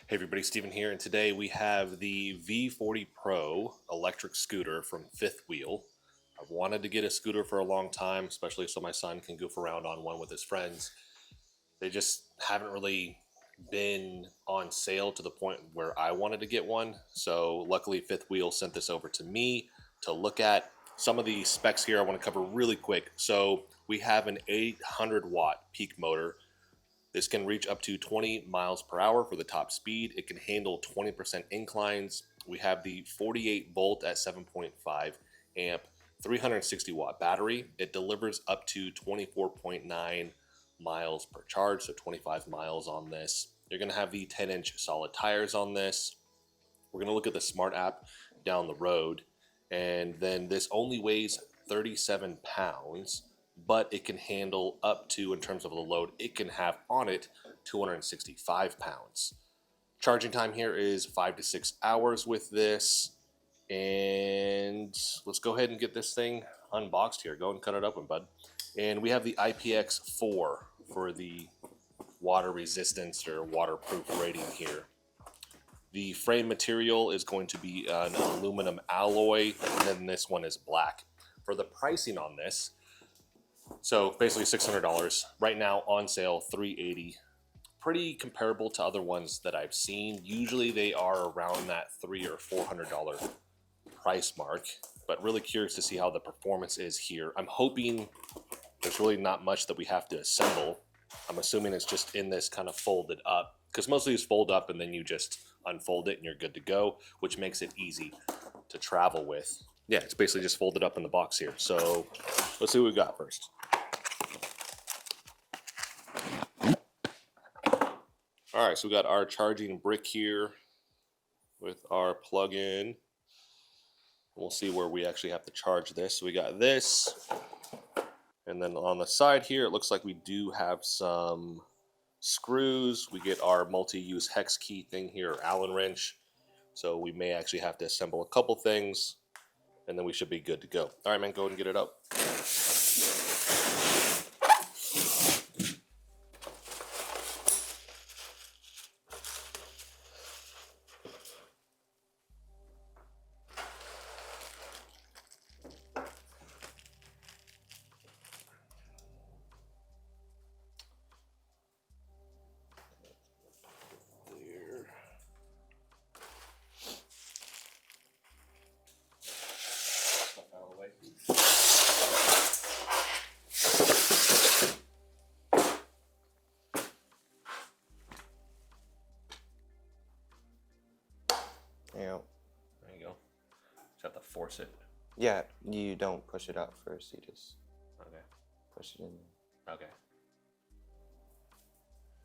Hey everybody, Steven here, and today we have the V40 Pro Electric Scooter from Fifth Wheel. I've wanted to get a scooter for a long time, especially so my son can goof around on one with his friends. They just haven't really been on sale to the point where I wanted to get one, so luckily Fifth Wheel sent this over to me to look at. Some of the specs here I want to cover really quick. So we have an 800 watt peak motor. This can reach up to 20 miles per hour for the top speed. It can handle 20% inclines. We have the 48 volt at 7.5 amp, 360 watt battery. It delivers up to 24.9 miles per charge, so 25 miles on this. You're gonna have the 10-inch solid tires on this. We're gonna look at the smart app down the road. And then this only weighs 37 pounds. But it can handle up to, in terms of the load, it can have on it 265 pounds. Charging time here is 5 to 6 hours with this. And let's go ahead and get this thing unboxed here. Go and cut it open, bud. And we have the IPX4 for the water resistance or waterproof rating here. The frame material is going to be an aluminum alloy, and then this one is black. For the pricing on this, so basically $600 right now, on sale $380. Pretty comparable to other ones that I've seen. Usually they are around that $300 or $400 price mark, but really curious to see how the performance is here. I'm hoping there's really not much that we have to assemble. I'm assuming it's just in this kind of folded up, because most of these fold up and then you just unfold it and you're good to go, which makes it easy to travel with. Yeah, it's basically just folded up in the box here. So let's see what we got first. All right, so we got our charging brick here with our plug-in. We'll see where we actually have to charge this. So we got this, and then on the side here, it looks like we do have some screws. We get our multi-use hex key thing here, or Allen wrench. So we may actually have to assemble a couple things, and then we should be good to go. All right, man, go ahead and get it up. Yeah. There you go. Just have to force it. Yeah, you don't push it out first, you just push it in. Okay.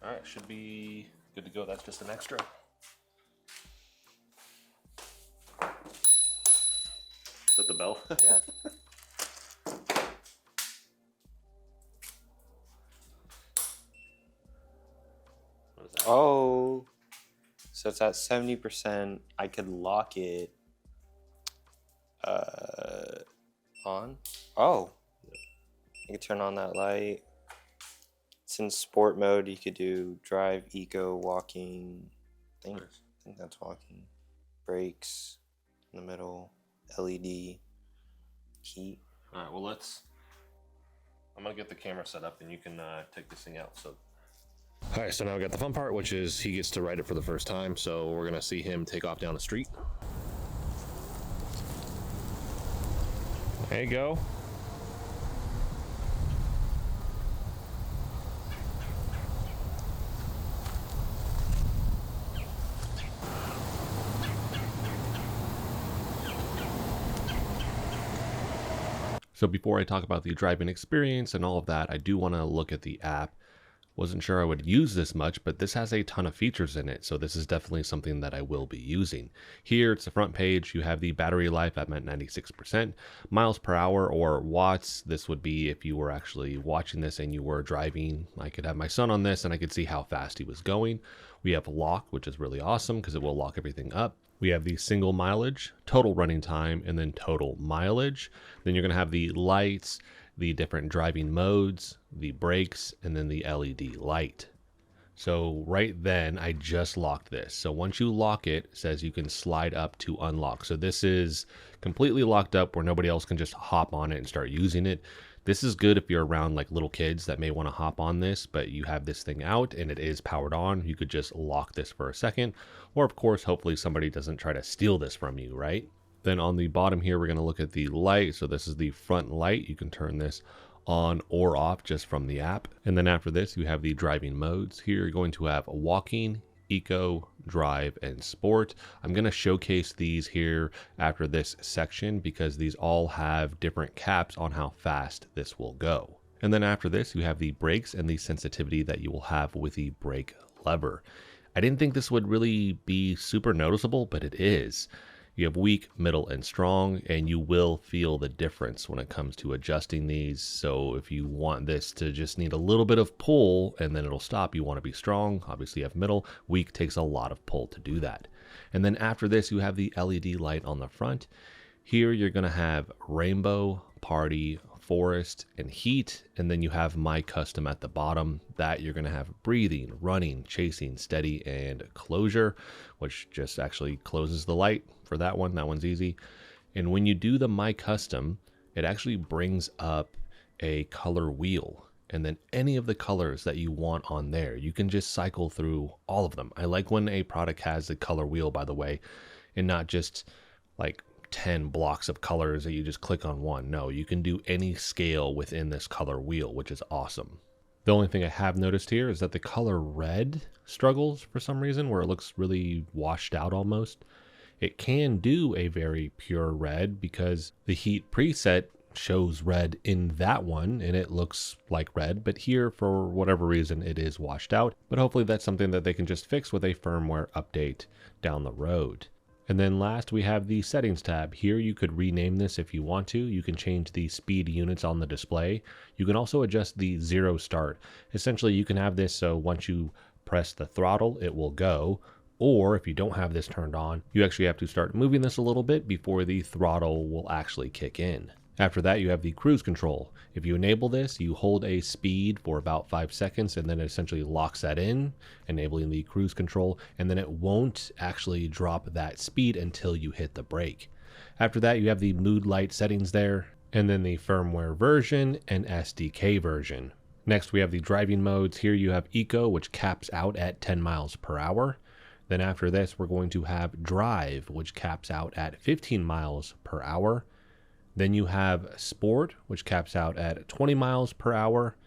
All right, should be good to go. That's just an extra. Is that the bell? Yeah. What is that? Oh. So it's at 70%. I could lock it on. Oh. You could turn on that light. It's in sport mode. You could do drive, eco, walking. I think that's walking. Brakes in the middle. LED. Heat. All right, well, I'm gonna get the camera set up and you can take this thing out. So. All right, so now we got the fun part, which is he gets to ride it for the first time. So we're gonna see him take off down the street. There you go. So before I talk about the driving experience and all of that, I do want to look at the app. Wasn't sure I would use this much, but this has a ton of features in it, so this is definitely something that I will be using. Here, it's the front page. You have the battery life at 96%, miles per hour or watts. This would be if you were actually watching this and you were driving. I could have my son on this and I could see how fast he was going. We have lock, which is really awesome because it will lock everything up. We have the single mileage, total running time, and then total mileage. Then you're going to have the lights, the different driving modes, the brakes, and then the LED light. So right then I just locked this. So once you lock it, it says you can slide up to unlock. So this is completely locked up where nobody else can just hop on it and start using it. This is good if you're around like little kids that may want to hop on this, but you have this thing out and it is powered on. You could just lock this for a second, or of course, hopefully somebody doesn't try to steal this from you, right? Then on the bottom here, we're going to look at the light. So this is the front light. You can turn this on or off just from the app. And then after this, you have the driving modes. Here you're going to have walking, eco, drive, and sport. I'm going to showcase these here after this section because these all have different caps on how fast this will go. And then after this, you have the brakes and the sensitivity that you will have with the brake lever. I didn't think this would really be super noticeable, but it is. You have weak, middle, and strong, and you will feel the difference when it comes to adjusting these. So if you want this to just need a little bit of pull and then it'll stop, you want to be strong. Obviously you have middle. Weak takes a lot of pull to do that. And then after this, you have the LED light on the front. Here you're going to have rainbow, party, forest, and heat, and then you have my custom at the bottom. That you're going to have breathing, running, chasing, steady, and closure, which just actually closes the light for that one. That one's easy. And when you do the my custom, it actually brings up a color wheel, and then any of the colors that you want on there, you can just cycle through all of them. I like when a product has the color wheel, by the way, and not just like 10 blocks of colors that you just click on one. No, you can do any scale within this color wheel, which is awesome. The only thing I have noticed here is that the color red struggles for some reason, where it looks really washed out almost. It can do a very pure red because the heat preset shows red in that one and it looks like red, but here for whatever reason it is washed out. But hopefully that's something that they can just fix with a firmware update down the road. And then last we have the settings tab. Here you could rename this if you want to. You can change the speed units on the display. You can also adjust the zero start. Essentially you can have this so once you press the throttle it will go, or if you don't have this turned on, you actually have to start moving this a little bit before the throttle will actually kick in. After that, you have the cruise control. If you enable this, you hold a speed for about 5 seconds and then it essentially locks that in, enabling the cruise control, and then it won't actually drop that speed until you hit the brake. After that, you have the mood light settings there, and then the firmware version and SDK version. Next, we have the driving modes. Here you have eco, which caps out at 10 miles per hour. Then after this, we're going to have drive, which caps out at 15 miles per hour. Then you have sport, which caps out at 20 miles per hour.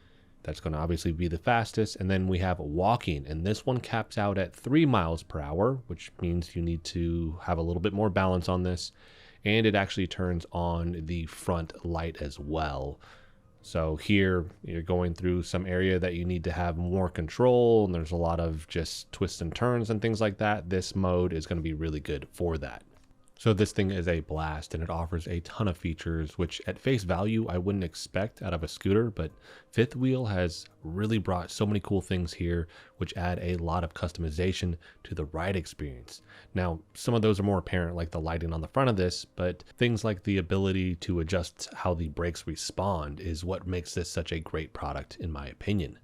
That's going to obviously be the fastest. And then we have walking, and this one caps out at 3 miles per hour, which means you need to have a little bit more balance on this. And it actually turns on the front light as well. So here you're going through some area that you need to have more control, and there's a lot of just twists and turns and things like that. This mode is going to be really good for that. So this thing is a blast, and it offers a ton of features, which at face value, I wouldn't expect out of a scooter, but Fifth Wheel has really brought so many cool things here, which add a lot of customization to the ride experience. Now, some of those are more apparent, like the lighting on the front of this, but things like the ability to adjust how the brakes respond is what makes this such a great product, in my opinion.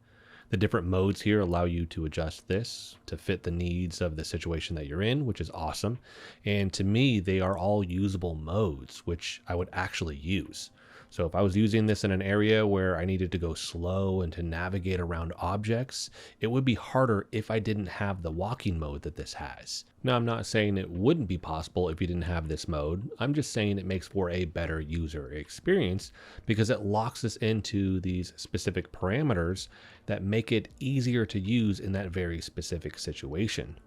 The different modes here allow you to adjust this to fit the needs of the situation that you're in, which is awesome. And to me, they are all usable modes, which I would actually use. So if I was using this in an area where I needed to go slow and to navigate around objects, it would be harder if I didn't have the walking mode that this has. Now, I'm not saying it wouldn't be possible if you didn't have this mode. I'm just saying it makes for a better user experience because it locks us into these specific parameters that make it easier to use in that very specific situation.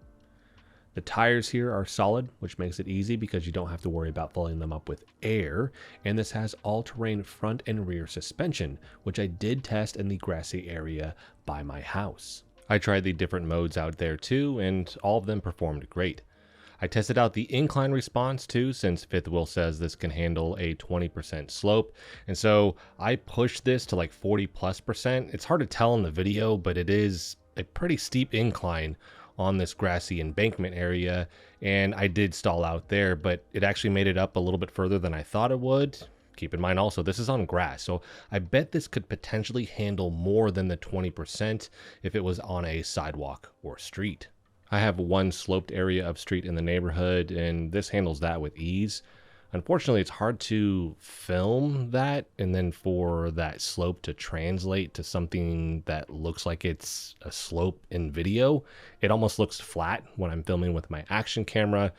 The tires here are solid, which makes it easy because you don't have to worry about filling them up with air. And this has all-terrain front and rear suspension, which I did test in the grassy area by my house. I tried the different modes out there too, and all of them performed great. I tested out the incline response too, since Fifth Wheel says this can handle a 20% slope. And so I pushed this to like 40+%. It's hard to tell in the video, but it is a pretty steep incline on this grassy embankment area, and I did stall out there, but it actually made it up a little bit further than I thought it would. keep in mind also, this is on grass, so I bet this could potentially handle more than the 20% if it was on a sidewalk or street. I have one sloped area of street in the neighborhood, and this handles that with ease. Unfortunately, it's hard to film that and then for that slope to translate to something that looks like it's a slope in video. It almost looks flat when I'm filming with my action camera,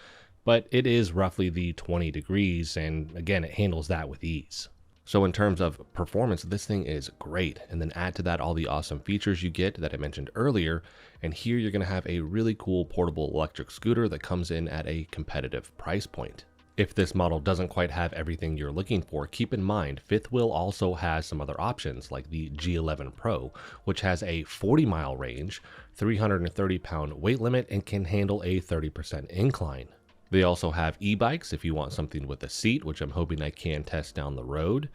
but it is roughly the 20 degrees, and again, it handles that with ease. So in terms of performance, this thing is great. And then add to that all the awesome features you get that I mentioned earlier. And here you're going to have a really cool portable electric scooter that comes in at a competitive price point. If this model doesn't quite have everything you're looking for, keep in mind Fifth Wheel also has some other options like the G11 Pro, which has a 40-mile range, 330-pound weight limit, and can handle a 30% incline. They also have e-bikes if you want something with a seat, which I'm hoping I can test down the road.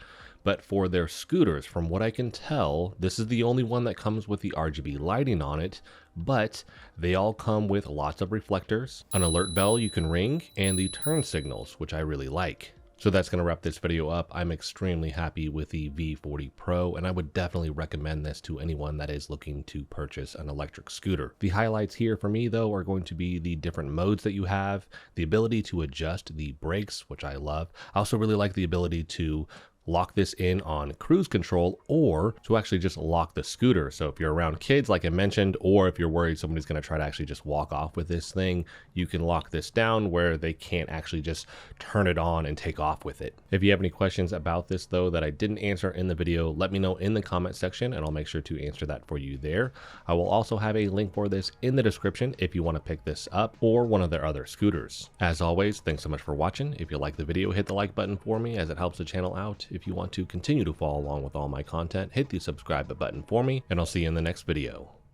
But for their scooters, from what I can tell, this is the only one that comes with the RGB lighting on it, but they all come with lots of reflectors, an alert bell you can ring, and the turn signals, which I really like. So that's going to wrap this video up. I'm extremely happy with the V40 Pro, and I would definitely recommend this to anyone that is looking to purchase an electric scooter. The highlights here for me, though, are going to be the different modes that you have, the ability to adjust the brakes, which I love. I also really like the ability to lock this in on cruise control or to actually just lock the scooter. So if you're around kids, like I mentioned, or if you're worried somebody's going to try to actually just walk off with this thing, you can lock this down where they can't actually just turn it on and take off with it. If you have any questions about this though that I didn't answer in the video, let me know in the comment section and I'll make sure to answer that for you there. I will also have a link for this in the description if you want to pick this up or one of their other scooters. As always, thanks so much for watching. If you like the video, hit the like button for me as it helps the channel out. If you want to continue to follow along with all my content, hit the subscribe button for me, and I'll see you in the next video.